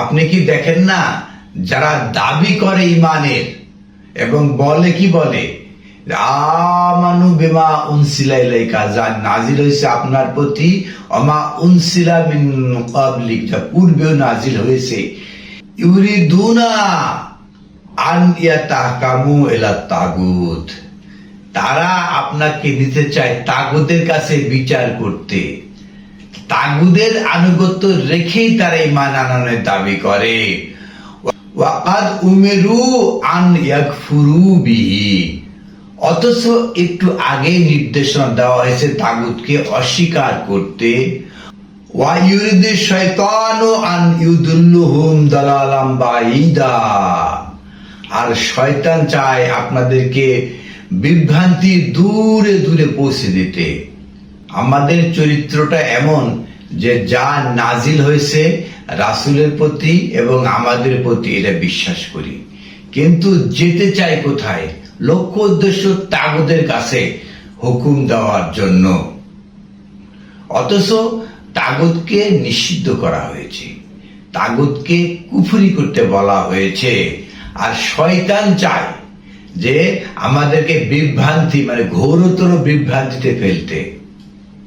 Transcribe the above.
আপনি কি দেখেন না, যারা দাবি করে ইমানের এবং বলে কি বলে আমানু বিমা উনসিলা ইলাইকা, যা নাজিল হয়েছে আপনার প্রতি, অমা উনসিলা মিন ক্বাবলিক, যা পূর্বেও নাজিল হয়েছে, ইউরিদুনা আন ইয়াতাহকামু ইলা তাগুত, তারা আপনাকে নিতে চায় তাগুদের কাছে বিচার করতে। তাগুদের আনুগত্য রেখেই তারা ঈমান আনয়নের দাবি করে। ওয়াকাদ উমিরু আন ইয়াকফুরু বিহি, অথচ একটু আগে নির্দেশনা দেওয়া হয়েছে তাগুতকে অস্বীকার করতে। ওয়া ইউরিদু শাইতানু আন ইউদিল্লুহুম দালালাম বাঈদা, আর শয়তান চায় আপনাদেরকে বিভ্রান্তি দূরে দূরে পৌঁছে দিতে। আমাদের চরিত্রটা এমন যে যা নাজিল হয়েছে রাসূলের প্রতি এবং আমাদের প্রতি এটা বিশ্বাস করি, কিন্তু যেতে চাই কোথায়? লক্ষ্য উদ্দেশ্য তাগুদের কাছে হুকুম দেওয়ার জন্য। অথচ তাগুতকে নিষিদ্ধ করা হয়েছে, তাগুতকে কুফরি করতে বলা হয়েছে। আর শয়তান চায় যে আমাদেরকে বিভ্রান্তি, মানে ঘোরতর বিভ্রান্তিতে ফেলতে।